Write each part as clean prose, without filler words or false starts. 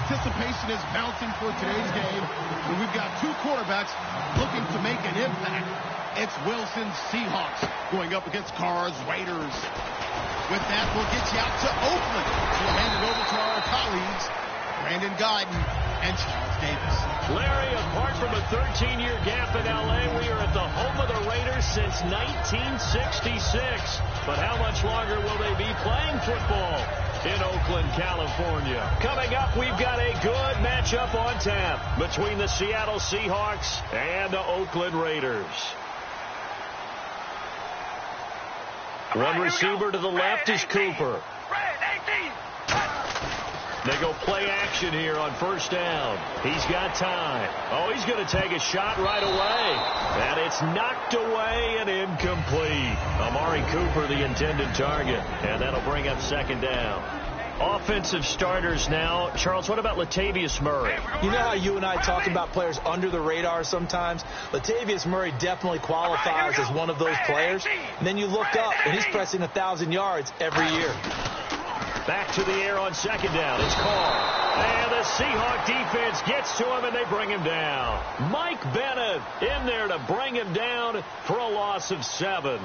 anticipation is bouncing for today's game. And we've got two quarterbacks looking to make an impact. It's Wilson Seahawks going up against Carr's Raiders. With that, we'll get you out to Oakland. We'll hand it over to our colleagues, Brandon Guyton and Charles Davis. Larry, apart from a 13-year gap in L.A., we are at the home of the Raiders since 1966. But how much longer will they be playing football in Oakland, California? Coming up, we've got a good matchup on tap between the Seattle Seahawks and the Oakland Raiders. One receiver to the left is Cooper. They go play action here on first down. He's got time. Oh, he's going to take a shot right away. And it's knocked away and incomplete. Amari Cooper, the intended target. And that'll bring up second down. Offensive starters now. Charles, what about Latavius Murray? You know how you and I talk about players under the radar sometimes? Latavius Murray definitely qualifies as one of those players. And then you look up, and he's pressing 1,000 yards every year. Back to the air on second down. It's Carr. And the Seahawk defense gets to him, and they bring him down. Mike Bennett in there to bring him down for a loss of 7.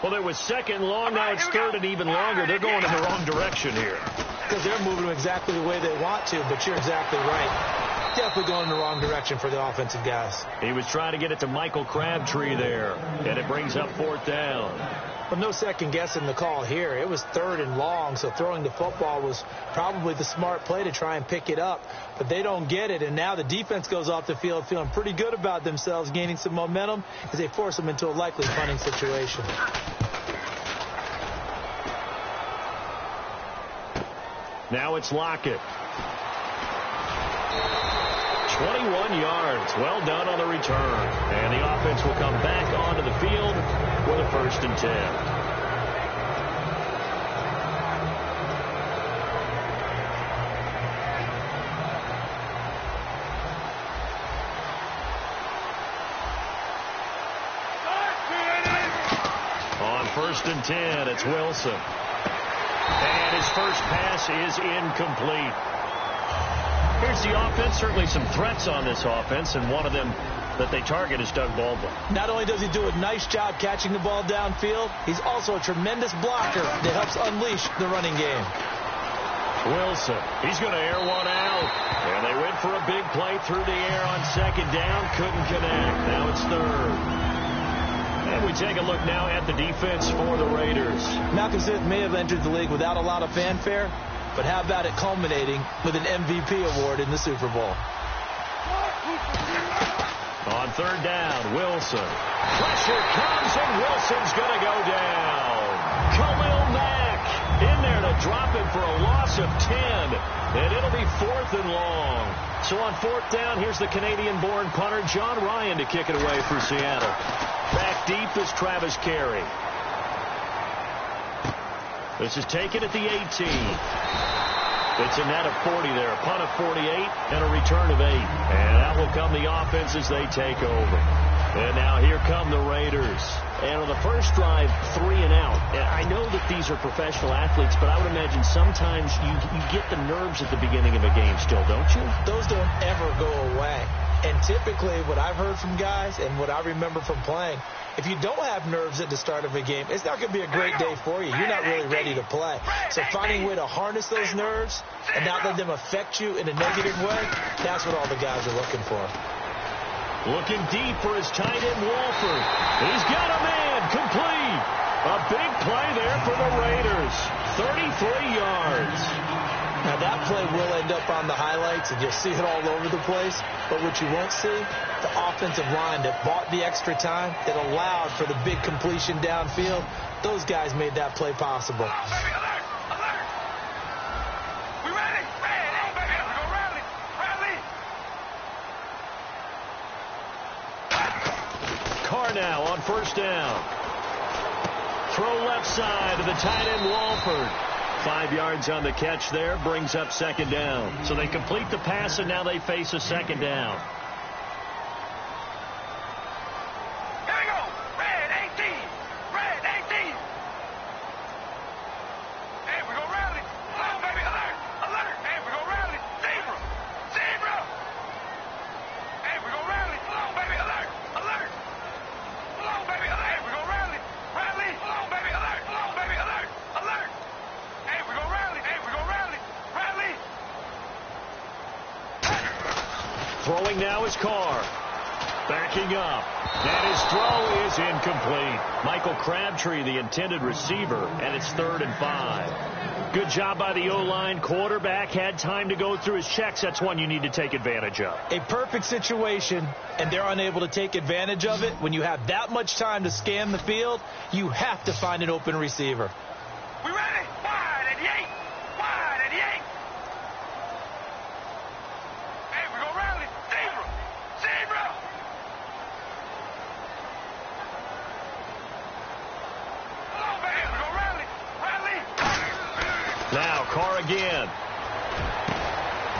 Well, there was second long. Now it's third and even longer. They're going in the wrong direction here. Because they're moving them exactly the way they want to, but you're exactly right. Definitely going in the wrong direction for the offensive guys. He was trying to get it to Michael Crabtree there, and it brings up fourth down. But no second guessing the call here. It was third and long, so throwing the football was probably the smart play to try and pick it up. But they don't get it, and now the defense goes off the field feeling pretty good about themselves, gaining some momentum as they force them into a likely punting situation. Now it's Lockett. 21 yards. Well done on the return. And the offense will come back onto the field with a 1st and 10. On 1st and 10, it's Wilson. And his first pass is incomplete. Here's the offense. Certainly some threats on this offense, and one of them that they target is Doug Baldwin. Not only does he do a nice job catching the ball downfield, he's also a tremendous blocker that helps unleash the running game. Wilson, he's going to air one out. And they went for a big play through the air on second down. Couldn't connect. Now it's third. And we take a look now at the defense for the Raiders. Malcolm Smith may have entered the league without a lot of fanfare, but how about it culminating with an MVP award in the Super Bowl? On third down, Wilson. Pressure comes, and Wilson's going to go down. Khalil Mack in there to drop him for a loss of 10. And it'll be 4th and long. So on 4th down, here's the Canadian-born punter, John Ryan, to kick it away for Seattle. Back deep is Travis Carey. This is taken at the 18. It's a net of 40 there, a punt of 48, and a return of 8. And that will come the offense as they take over. And now here come the Raiders. And on the first drive, 3 and out. I know that these are professional athletes, but I would imagine sometimes you get the nerves at the beginning of a game still, don't you? Those don't ever go away. And typically what I've heard from guys and what I remember from playing, if you don't have nerves at the start of a game, it's not going to be a great day for you. You're not really ready to play. So finding a way to harness those nerves and not let them affect you in a negative way, that's what all the guys are looking for. Looking deep for his tight end, Walford. He's got a man, complete. A big play there for the Raiders. 33 yards. Now that play will end up on the highlights, and you'll see it all over the place. But what you won't see, the offensive line that bought the extra time, that allowed for the big completion downfield, those guys made that play possible. Baby, alert! Alert! We ready? Ready, baby. Let's go rally. Rally. Carr now on first down. Throw left side to the tight end, Walford. 5 yards on the catch there, brings up second down. So they complete the pass, and now they face a second down. Here we go. Red 18. Red 18. Hey, we go rally. Hello, baby. Alert. Alert. Hey, we go rally. Zebra. Throwing now is Carr. Backing up. And his throw is incomplete. Michael Crabtree, the intended receiver, and it's 3rd and 5. Good job by the O-line. Quarterback had time to go through his checks. That's one you need to take advantage of. A perfect situation, and they're unable to take advantage of it. When you have that much time to scan the field, you have to find an open receiver. We ready? Wide at the 8. Wide at the 8. Hey, we go rally. Zebra. Zebra. Hello, man. We go rally. Rally. Now Carr again.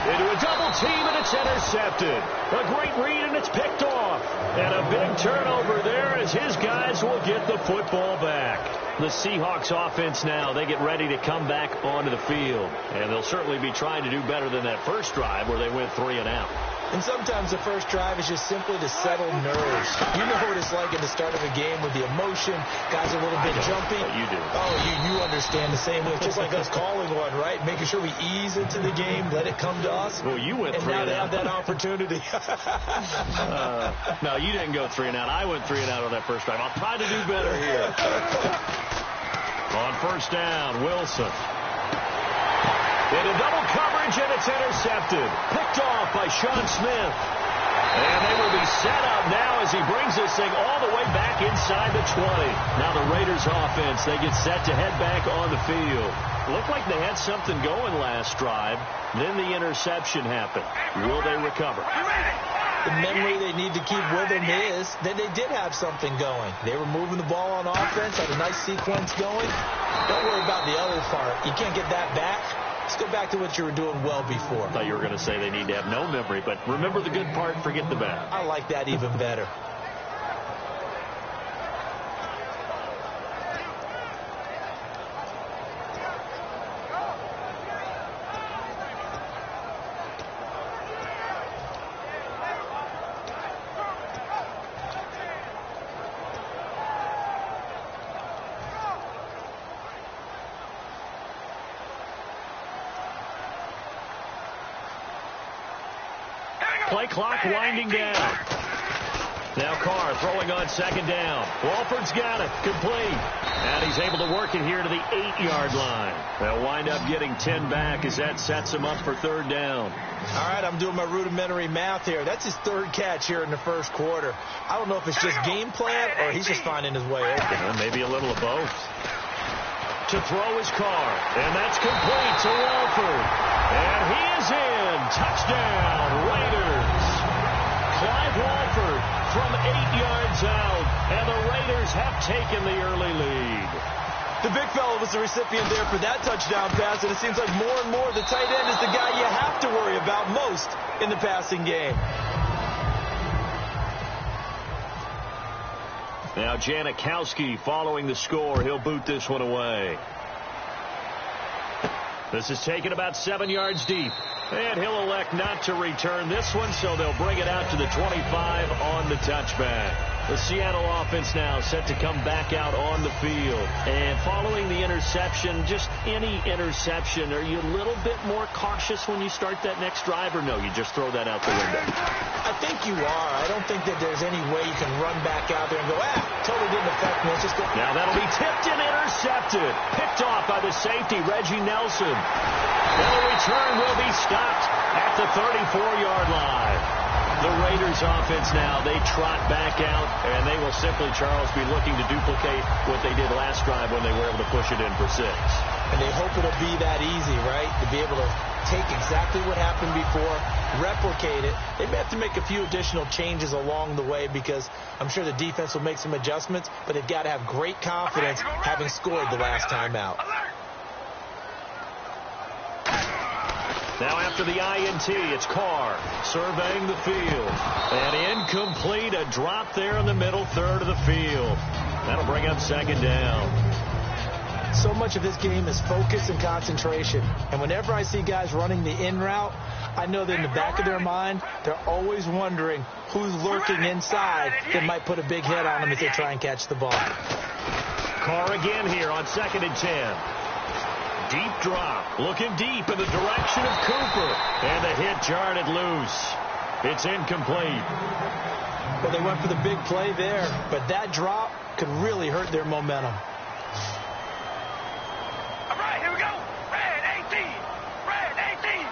Into a double team, and it's intercepted. A great read, and it's picked off. And a big turnover there as his guys will get the football back. The Seahawks offense now, they get ready to come back onto the field. And they'll certainly be trying to do better than that first drive where they went 3 and out. And sometimes the first drive is just simply to settle nerves. You know what it's like at the start of a game with the emotion. Guys are a little bit jumpy. But you do. Oh, you understand the same way. It's just like us calling one, right? Making sure we ease into the game, let it come to us. Well, you went 3 and out. And now they have that opportunity. No, you didn't go 3 and out. I went 3 and out on that first drive. I'll try to do better here. On first down, Wilson. Into double coverage, and it's intercepted. Picked off by Sean Smith. And they will be set up now as he brings this thing all the way back inside the 20. Now the Raiders offense, they get set to head back on the field. Looked like they had something going last drive. Then the interception happened. Will they recover? The memory they need to keep with them is that they did have something going. They were moving the ball on offense, had a nice sequence going. Don't worry about the other part. You can't get that back. Let's go back to what you were doing well before. I thought you were going to say they need to have no memory, but remember the good part, forget the bad. I like that even better. Play clock winding down. Now Carr throwing on second down. Walford's got it. Complete. And he's able to work it here to the 8-yard line. They'll wind up getting 10 back as that sets him up for 3rd down. All right, I'm doing my rudimentary math here. That's his 3rd catch here in the first quarter. I don't know if it's just game plan or he's just finding his way open. Well, maybe a little of both. To throw his Carr. And that's complete to Walford. And he is in. Touchdown, Raiders. Clive Walford from 8 yards out. And the Raiders have taken the early lead. The big fella was the recipient there for that touchdown pass, and it seems like more and more the tight end is the guy you have to worry about most in the passing game. Now Janikowski following the score. He'll boot this one away. This is taken about 7 yards deep. And he'll elect not to return this one, so they'll bring it out to the 25 on the touchback. The Seattle offense now set to come back out on the field. And following the interception, just any interception, are you a little bit more cautious when you start that next drive, or no, you just throw that out the window? I think you are. I don't think that there's any way you can run back out there and go, totally didn't affect me. Let's just go. Now that'll be tipped and intercepted. Picked off by the safety, Reggie Nelson. And the return will be stopped at the 34-yard line. The Raiders offense now, they trot back out, and they will simply, Charles, be looking to duplicate what they did last drive when they were able to push it in for 6. And they hope it'll be that easy, right? To be able to take exactly what happened before, replicate it. They may have to make a few additional changes along the way because I'm sure the defense will make some adjustments, but they've got to have great confidence having scored the last time out. Now after the INT, it's Carr surveying the field. And incomplete, a drop there in the middle third of the field. That'll bring up 2nd down. So much of this game is focus and concentration. And whenever I see guys running the in route, I know that in the back of their mind, they're always wondering who's lurking inside that might put a big hit on them as they try and catch the ball. Carr again here on 2nd and 10. Deep drop, looking deep in the direction of Cooper. And the hit jarred it loose. It's incomplete. Well, they went for the big play there, but that drop could really hurt their momentum. All right, here we go. Red 18. Red 18.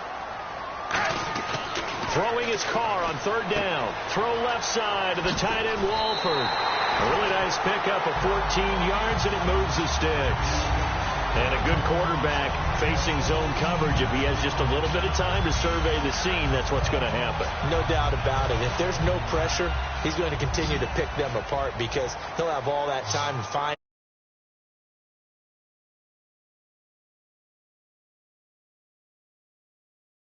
Throwing his car on third down. Throw left side to the tight end, Walford. A really nice pickup of 14 yards, and it moves the sticks. And a good quarterback facing zone coverage. If he has just a little bit of time to survey the scene, that's what's going to happen. No doubt about it. If there's no pressure, he's going to continue to pick them apart because he'll have all that time to find